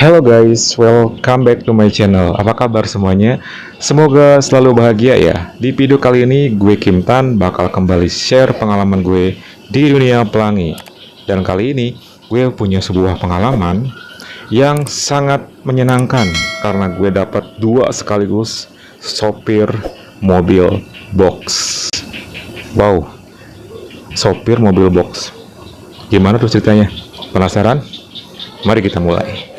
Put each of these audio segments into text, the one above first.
Hello guys, welcome back to my channel. Apa kabar semuanya? Semoga selalu bahagia ya. Di video kali ini gue Kim Tan bakal kembali share pengalaman gue di dunia pelangi. Dan kali ini gue punya sebuah pengalaman yang sangat menyenangkan karena gue dapat dua sekaligus sopir mobil box. Wow, sopir mobil box. Gimana tuh ceritanya? Penasaran? Mari kita mulai.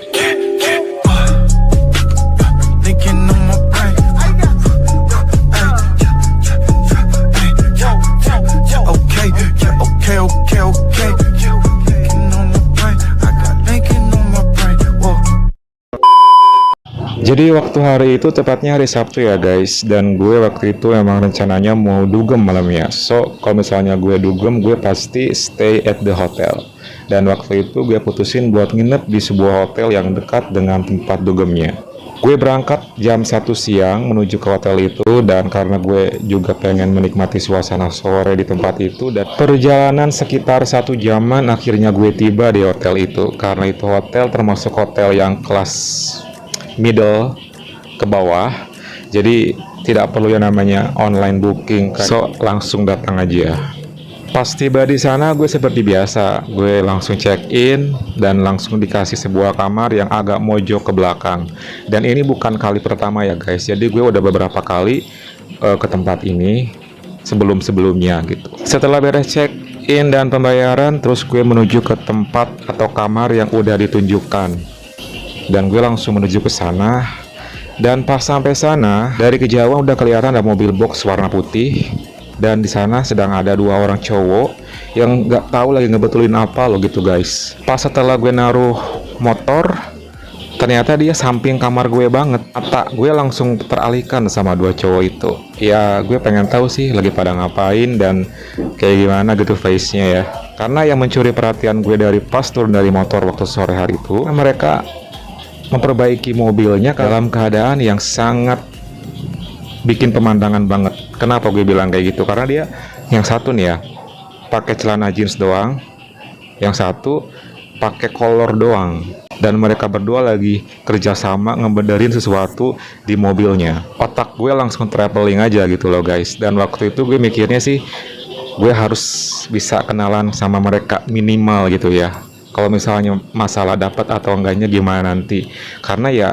Jadi waktu hari itu tepatnya hari Sabtu ya guys, dan gue waktu itu emang rencananya mau dugem malamnya. So kalau misalnya gue dugem, gue pasti stay at the hotel. Dan waktu itu gue putusin buat nginep di sebuah hotel yang dekat dengan tempat dugemnya. Gue berangkat jam 1 siang menuju ke hotel itu, dan karena gue juga pengen menikmati suasana sore di tempat itu, dan perjalanan sekitar 1 jaman akhirnya gue tiba di hotel itu. Karena itu hotel termasuk hotel yang kelas middle ke bawah, jadi tidak perlu yang namanya online booking, so langsung datang aja. Pas tiba di sana gue seperti biasa, gue langsung check in dan langsung dikasih sebuah kamar yang agak mojok ke belakang. Dan ini bukan kali pertama ya guys, jadi gue udah beberapa kali ke tempat ini sebelum-sebelumnya gitu. Setelah beres check in dan pembayaran, terus gue menuju ke tempat atau kamar yang udah ditunjukkan. Dan gue langsung menuju ke sana. Dan pas sampai sana, dari kejauhan udah kelihatan ada mobil box warna putih. Dan di sana sedang ada dua orang cowok yang nggak tahu lagi ngebetulin apa loh gitu guys. Pas setelah gue naruh motor, ternyata dia samping kamar gue banget. Mata gue langsung teralihkan sama dua cowok itu. Ya gue pengen tahu sih lagi pada ngapain dan kayak gimana gitu face-nya ya. Karena yang mencuri perhatian gue dari pas turun dari motor waktu sore hari itu, mereka memperbaiki mobilnya dalam keadaan yang sangat bikin pemandangan banget. Kenapa gue bilang kayak gitu? Karena dia yang satu nih ya pakai celana jeans doang, yang satu pakai kolor doang, dan mereka berdua lagi kerjasama ngebenerin sesuatu di mobilnya. Otak gue langsung traveling aja gitu loh guys. Dan waktu itu gue mikirnya sih gue harus bisa kenalan sama mereka minimal gitu ya. Kalau misalnya masalah dapat atau enggaknya gimana nanti, karena ya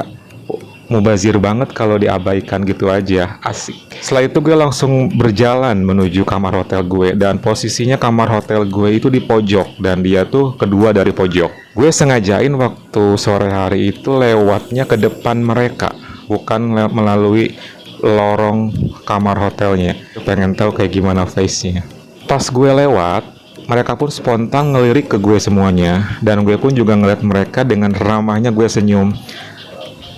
mubazir banget kalau diabaikan gitu aja, asik. Setelah itu gue langsung berjalan menuju kamar hotel gue, dan posisinya kamar hotel gue itu di pojok dan dia tuh kedua dari pojok. Gue sengajain waktu sore hari itu lewatnya ke depan mereka, bukan melalui lorong kamar hotelnya. Gue pengen tahu kayak gimana face-nya. Pas gue lewat, mereka pun spontan ngelirik ke gue semuanya, dan gue pun juga ngeliat mereka dengan ramahnya gue senyum.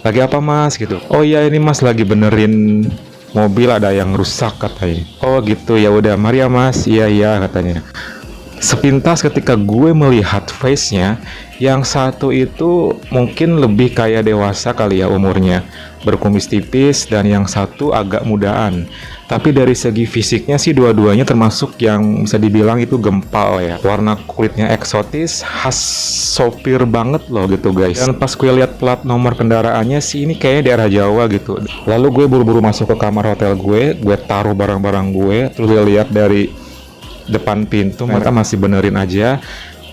Lagi apa mas gitu? Oh iya ini mas lagi benerin mobil, ada yang rusak katanya. Oh gitu, ya udah mari ya mas. Iya iya katanya. Sepintas ketika gue melihat face-nya, yang satu itu mungkin lebih kayak dewasa kali ya umurnya, berkumis tipis, dan yang satu agak mudaan. Tapi dari segi fisiknya sih dua-duanya termasuk yang bisa dibilang itu gempal ya. Warna kulitnya eksotis, khas sopir banget loh gitu guys. Dan pas gue lihat plat nomor kendaraannya sih ini kayaknya daerah Jawa gitu. Lalu gue buru-buru masuk ke kamar hotel gue taruh barang-barang gue, terus gue lihat dari depan pintu mereka masih benerin aja.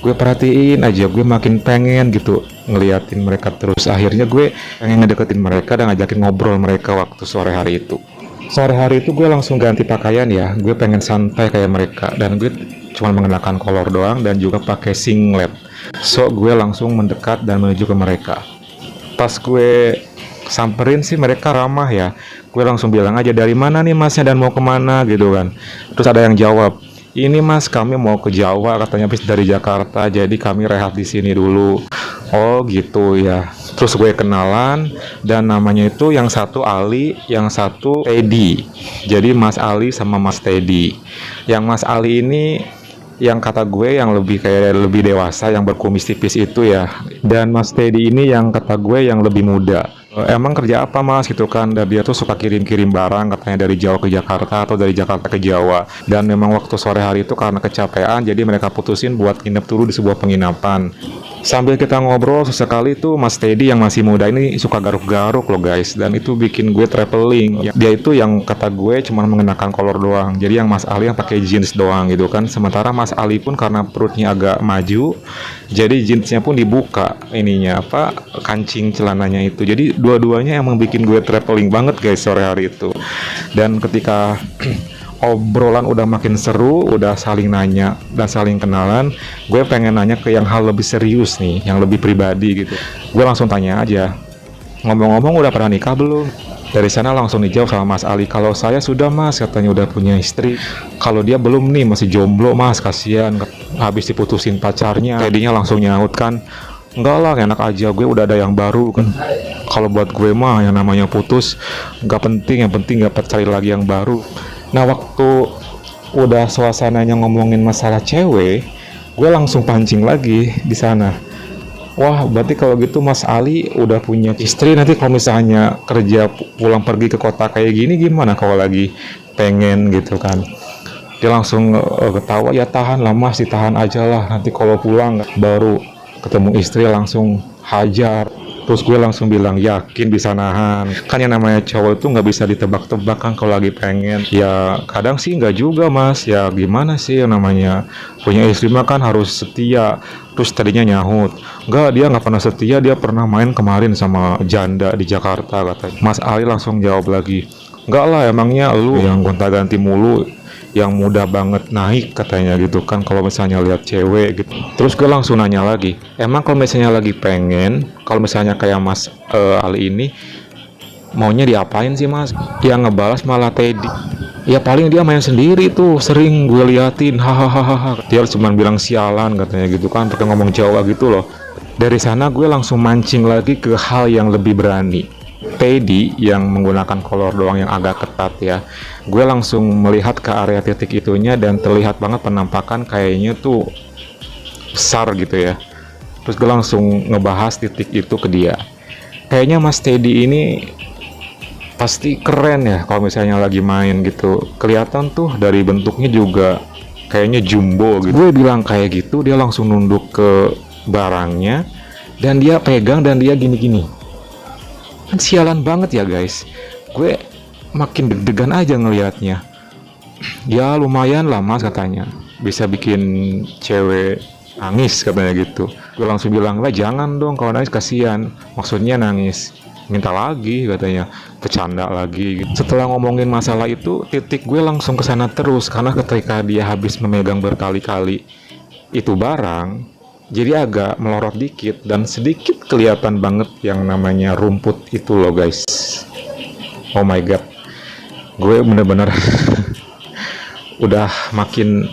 Gue perhatiin aja, gue makin pengen gitu ngeliatin mereka terus. Akhirnya gue pengen ngedeketin mereka dan ngajakin ngobrol mereka waktu sore hari itu. Sore hari itu gue langsung ganti pakaian ya, gue pengen santai kayak mereka, dan gue cuma mengenakan kolor doang dan juga pakai singlet. So gue langsung mendekat dan menuju ke mereka. Pas gue samperin sih mereka ramah ya. Gue langsung bilang aja, dari mana nih masnya dan mau kemana gitu kan. Terus ada yang jawab, ini mas kami mau ke Jawa katanya, habis dari Jakarta, jadi kami rehat di sini dulu. Oh gitu ya. Terus gue kenalan, dan namanya itu yang satu Ali, yang satu Teddy. Jadi Mas Ali sama Mas Teddy. Yang Mas Ali ini yang kata gue yang lebih kayak lebih dewasa, yang berkumis tipis itu ya. Dan Mas Teddy ini yang kata gue yang lebih muda. Emang kerja apa mas gitu kan, dan dia tuh suka kirim-kirim barang katanya dari Jawa ke Jakarta atau dari Jakarta ke Jawa. Dan memang waktu sore hari itu karena kecapean, jadi mereka putusin buat nginep dulu di sebuah penginapan. Sambil kita ngobrol sesekali tuh Mas Teddy yang masih muda ini suka garuk-garuk loh guys, dan itu bikin gue traveling. Dia itu yang kata gue cuma mengenakan kolor doang, jadi yang Mas Ali yang pakai jeans doang gitu kan. Sementara Mas Ali pun karena perutnya agak maju, jadi jeansnya pun dibuka ininya apa, kancing celananya itu. Jadi dua-duanya emang bikin gue traveling banget guys sore hari itu. Dan ketika obrolan udah makin seru, udah saling nanya dan saling kenalan, gue pengen nanya ke yang hal lebih serius nih, yang lebih pribadi gitu. Gue langsung tanya aja, ngomong-ngomong udah pernah nikah belum? Dari sana langsung dijawab sama Mas Ali, kalau saya sudah mas, katanya udah punya istri. Kalau dia belum nih, masih jomblo mas, kasihan habis diputusin pacarnya. Tadinya langsung nyaut kan, enggak lah, enak aja, gue udah ada yang baru kan. Kalau buat gue mah yang namanya putus nggak penting, yang penting dapat cari lagi yang baru. Nah waktu udah suasananya ngomongin masalah cewek, gue langsung pancing lagi di sana. Wah, berarti kalau gitu Mas Ali udah punya istri, nanti kalau misalnya kerja pulang pergi ke kota kayak gini gimana kalau lagi pengen gitu kan. Dia langsung ketawa, ya tahan lah mas, ditahan aja lah, nanti kalau pulang baru ketemu istri langsung hajar. Terus gue langsung bilang, yakin bisa nahan? Kan yang namanya cowok itu nggak bisa ditebak-tebak kan kalau lagi pengen. Ya kadang sih nggak juga mas, ya gimana sih yang namanya punya istri mah kan harus setia. Terus tadinya nyahut, nggak, dia nggak pernah setia, dia pernah main kemarin sama janda di Jakarta katanya. Mas Ali langsung jawab lagi, nggak lah, emangnya lu yang gonta-ganti mulu, yang mudah banget naik katanya gitu kan kalau misalnya lihat cewek gitu. Terus gue langsung nanya lagi, emang kalau misalnya lagi pengen, kalau misalnya kayak Mas Ali ini maunya diapain sih mas? Yang ngebalas malah Teddy, ya paling dia main sendiri tuh, sering gue liatin, hahaha. Dia cuma bilang sialan katanya gitu kan, pakai ngomong Jawa gitu loh. Dari sana gue langsung mancing lagi ke hal yang lebih berani. Teddy yang menggunakan kolor doang yang agak ketat ya, gue langsung melihat ke area titik itunya dan terlihat banget penampakan kayaknya tuh besar gitu ya. Terus gue langsung ngebahas titik itu ke dia. Kayaknya Mas Teddy ini pasti keren ya kalau misalnya lagi main gitu. Kelihatan tuh dari bentuknya juga kayaknya jumbo gitu. Gue bilang kayak gitu, dia langsung nunduk ke barangnya dan dia pegang dan dia gini-gini. Kan sialan banget ya guys, gue makin deg-degan aja ngelihatnya. Ya lumayan lah mas katanya, bisa bikin cewek nangis katanya gitu. Gue langsung bilang, lah jangan dong, kalau nangis kasihan, maksudnya nangis minta lagi katanya, bercanda lagi. Setelah ngomongin masalah itu, titik gue langsung ke sana terus, karena ketika dia habis memegang berkali-kali itu barang, jadi agak melorot dikit dan sedikit kelihatan banget yang namanya rumput itu loh guys. Oh my god, gue bener-bener udah makin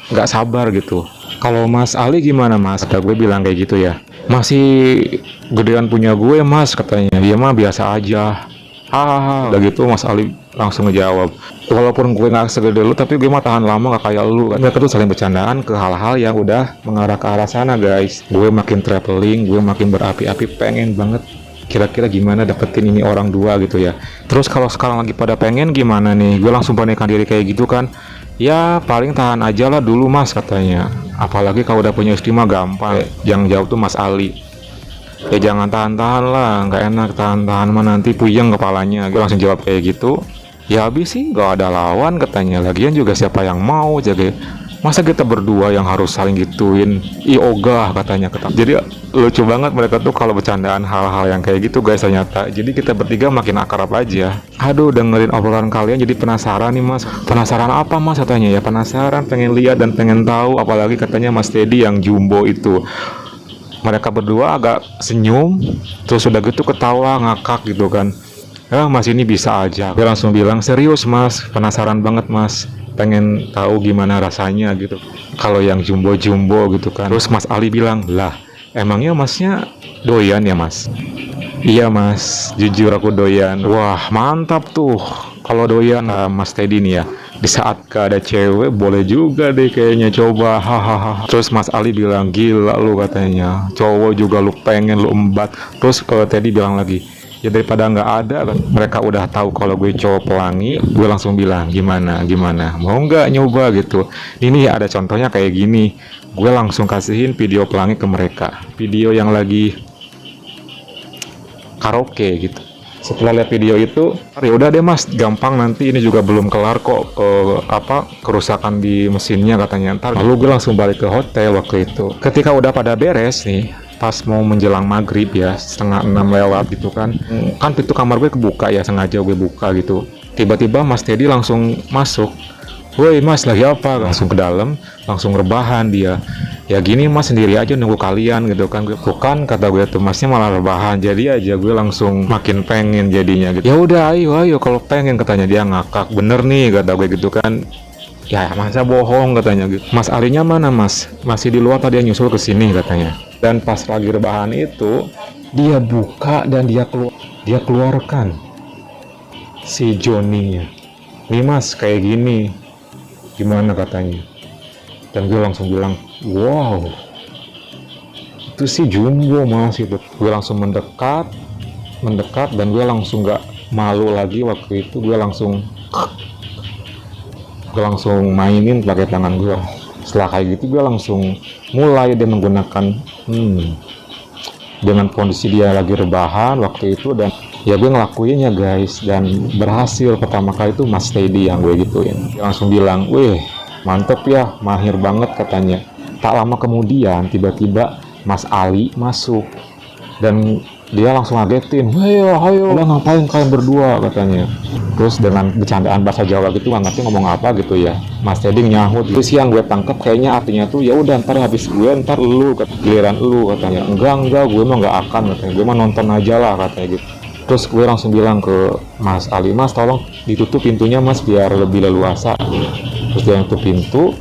nggak sabar gitu. Kalau Mas Ali gimana mas? Kata gue bilang kayak gitu ya, masih gedean punya gue mas katanya. Dia mah biasa aja, hahaha. Udah gitu Mas Ali langsung ngejawab, walaupun gue nggak segede lu tapi gue mah tahan lama gak kayak lu kan. Mereka tuh saling bercandaan ke hal-hal yang udah mengarah ke arah sana guys. Gue makin traveling, gue makin berapi-api, pengen banget kira-kira gimana dapetin ini orang dua gitu ya. Terus kalau sekarang lagi pada pengen gimana nih? Gue langsung pernikahan diri kayak gitu kan. Ya paling tahan aja lah dulu mas katanya, apalagi kalau udah punya istri mah gampang. Yang jawab tuh Mas Ali, ya jangan tahan-tahan lah, nggak enak tahan-tahan mah, nanti puyeng kepalanya. Gue langsung jawab kayak gitu. Ya habis sih gak ada lawan katanya, lagian juga siapa yang mau jaga, masa kita berdua yang harus saling gituin, ogah katanya. Jadi lucu banget mereka tuh kalau bercandaan hal-hal yang kayak gitu guys ternyata. Jadi kita bertiga makin akrab aja. Aduh, dengerin obrolan kalian jadi penasaran nih mas. Penasaran apa mas katanya? Ya penasaran, pengen lihat dan pengen tahu, apalagi katanya Mas Teddy yang jumbo itu. Mereka berdua agak senyum, terus udah gitu ketawa ngakak gitu kan. Ya mas ini bisa aja. Dia langsung bilang, serius mas, penasaran banget mas, pengen tahu gimana rasanya gitu kalau yang jumbo-jumbo gitu kan. Terus Mas Ali bilang, lah emangnya masnya doyan ya mas? Iya mas, jujur aku doyan. Wah mantap tuh kalau doyan. Mas Teddy nih ya, Di saat gak ada cewek boleh juga deh kayaknya, coba hahaha. Terus Mas Ali bilang, gila lu katanya, cowok juga lu pengen, lu embat. Terus kalau Teddy bilang lagi, ya daripada nggak ada kan, mereka udah tahu kalau gue cowok pelangi. Gue langsung bilang, gimana mau nggak nyoba gitu. Ini ada contohnya kayak gini. Gue langsung kasihin video pelangi ke mereka, video yang lagi karaoke gitu. Setelah lihat video itu, ya udah deh mas, gampang, nanti ini juga belum kelar kok, kerusakan di mesinnya katanya ntar. Lalu gue langsung balik ke hotel waktu itu. Ketika udah pada beres nih, pas mau menjelang maghrib ya, 5:30 lewat gitu kan pintu kamar gue kebuka ya, sengaja gue buka gitu. Tiba-tiba Mas Teddy langsung masuk. Woi mas, lagi apa? Langsung ke dalam, langsung rebahan dia. Ya gini mas, sendiri aja nunggu kalian gitu kan. Gue bukan, kata gue tuh, masnya malah rebahan. Jadi aja gue langsung makin pengen jadinya gitu. Ya udah, ayo kalau pengen, katanya. Dia ngakak, bener nih kata gue gitu kan. Ya masa bohong katanya gitu. Mas Alinya mana mas? Masih di luar, tadi dia nyusul ke sini katanya. Dan pas lagi rebahan itu, dia buka dan dia keluarkan si Johnny-nya. Nih mas, kayak gini, gimana katanya. Dan gue langsung bilang, wow, itu sih jumbo mas itu. Gue langsung mendekat dan gue langsung gak malu lagi waktu itu. Gue langsung mainin pakai tangan gue. Setelah kayak gitu gue langsung mulai dia menggunakan dengan kondisi dia lagi rebahan waktu itu. Dan ya gue ngelakuinnya guys, dan berhasil. Pertama kali itu Mas Teddy yang gue gituin. Dia langsung bilang, wih mantep ya, mahir banget katanya. Tak lama kemudian tiba-tiba Mas Ali masuk dan dia langsung ngagetin, ayo udah ngapain kalian berdua katanya. Terus dengan bercandaan bahasa Jawa gitu, nggak ngerti ngomong apa gitu ya. Mas Teddy nyahut. Terus yang gue tangkap kayaknya artinya tuh, ya udah ntar habis gue, ntar lu giliran lu katanya. Enggak gue mah nggak akan katanya, gue mah nonton aja lah katanya gitu. Terus gue langsung bilang ke Mas Ali, mas tolong ditutup pintunya mas biar lebih leluasa. Terus dia tutup pintu.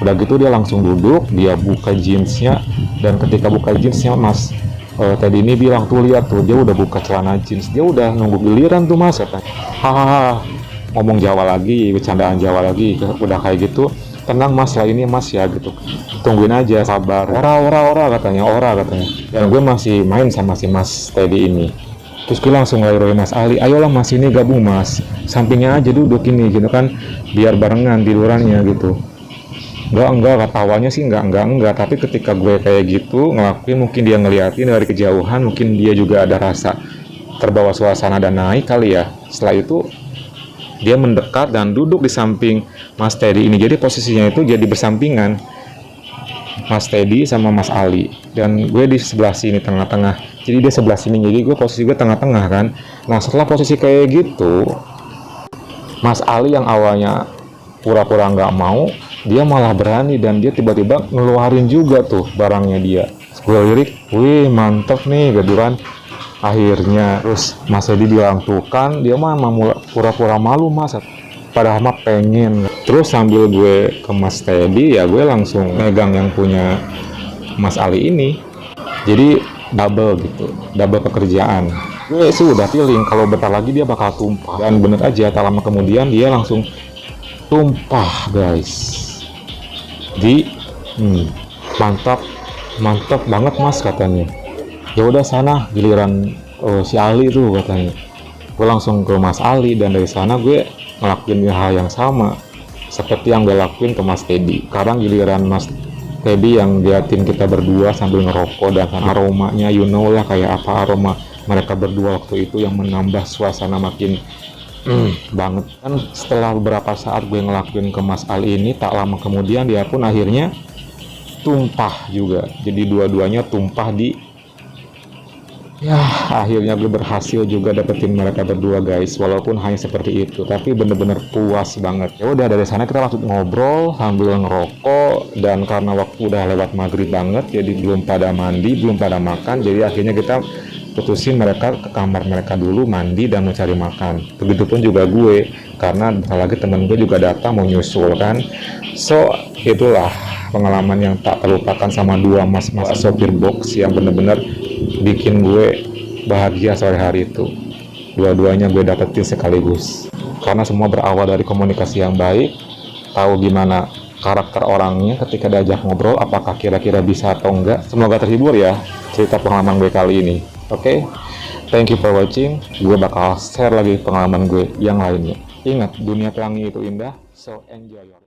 Udah gitu dia langsung duduk, dia buka jeansnya. Dan ketika buka jeansnya Mas Teddy ini bilang, tuh lihat tuh, dia udah buka celana jeans, dia udah nunggu giliran tuh mas katanya. Hahaha, ngomong Jawa lagi, bercandaan Jawa lagi. Udah kayak gitu, tenang mas lah ini mas ya gitu, tungguin aja, sabar. Ora katanya. Dan gue masih main sama si Mas Teddy ini. Terus gue langsung ngayurin Mas Ali, ayolah mas ini gabung mas, sampingnya aja duduk ini gitu kan, biar barengan tidurannya gitu. Enggak, ketawanya sih enggak. Tapi ketika gue kayak gitu ngelakuin, mungkin dia ngeliatin dari kejauhan, mungkin dia juga ada rasa terbawa suasana dan naik kali ya. Setelah itu dia mendekat dan duduk di samping Mas Teddy ini. Jadi posisinya itu jadi bersampingan, Mas Teddy sama Mas Ali, dan gue di sebelah sini tengah-tengah. Jadi dia sebelah sini, jadi posisi gue tengah-tengah kan. Nah setelah posisi kayak gitu, Mas Ali yang awalnya pura-pura nggak mau, dia malah berani dan dia tiba-tiba ngeluarin juga tuh barangnya dia. Gue lirik, wih mantep nih gitu kan. Akhirnya terus Mas Teddy bilang, tuh kan dia mah pura-pura malu mas, padahal mah pengen. Terus sambil gue ke Mas Teddy, ya gue langsung megang yang punya Mas Ali ini. Jadi double pekerjaan. Gue sih udah feeling kalau bentar lagi dia bakal tumpah. Dan bener aja, tak lama kemudian dia langsung tumpah guys. Mantap banget mas katanya. Ya udah sana giliran si Ali tuh katanya. Gue langsung ke Mas Ali, dan dari sana gue ngelakuin hal yang sama seperti yang gue lakuin ke Mas Teddy. Sekarang giliran Mas Teddy yang liatin kita berdua sambil ngerokok, dan aromanya you know lah kayak apa aroma mereka berdua waktu itu, yang menambah suasana makin banget. Dan setelah beberapa saat gue ngelakuin ke Mas Ali ini, tak lama kemudian dia pun akhirnya tumpah juga. Jadi dua-duanya tumpah ya akhirnya gue berhasil juga dapetin mereka berdua guys, walaupun hanya seperti itu, tapi bener-bener puas banget. Ya udah dari sana kita langsung ngobrol sambil ngerokok, dan karena waktu udah lewat maghrib banget, jadi belum pada mandi, belum pada makan. Jadi akhirnya kita putusin mereka ke kamar mereka dulu mandi dan mencari makan. Begitupun juga gue, karena bentar lagi temen gue juga datang mau nyusul kan. So itulah pengalaman yang tak terlupakan sama dua mas sopir box yang bener-bener bikin gue bahagia sore hari itu. Dua-duanya gue dapetin sekaligus. karena semua berawal dari komunikasi yang baik, tahu gimana karakter orangnya ketika diajak ngobrol, apakah kira-kira bisa atau enggak. Semoga terhibur ya cerita pengalaman gue kali ini. Oke, thank you for watching. Gue bakal share lagi pengalaman gue yang lainnya. Ingat, dunia pelangi itu indah, so enjoy your